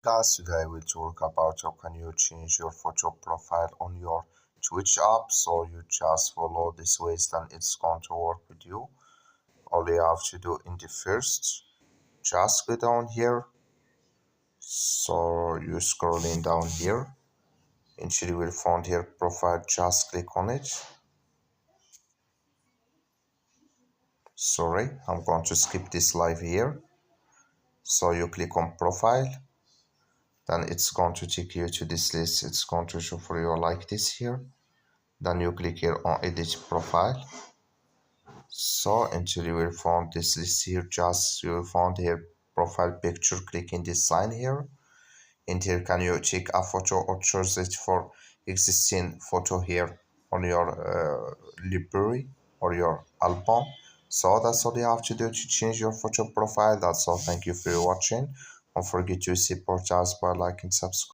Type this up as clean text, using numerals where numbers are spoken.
class. Today we'll talk about how can you change your photo profile on your Twitch app. So you just follow this ways, then it's going to work with you. All you have to do in the first, just go down here. So you're scrolling down here. Actually, you will find here profile. Just click on it. Sorry, I'm going to skip this live here. So you click on profile. Then it's going to take you to this list. It's going to show for you like this here. Then you click here on edit profile. So until you will find this list here, just you will find here profile picture. Click in this sign here. And here can you check a photo or choose it for existing photo here on your library or your album. So that's all you have to do to change your photo profile. That's all. Thank you for watching. Don't forget to support us by liking, subscribe.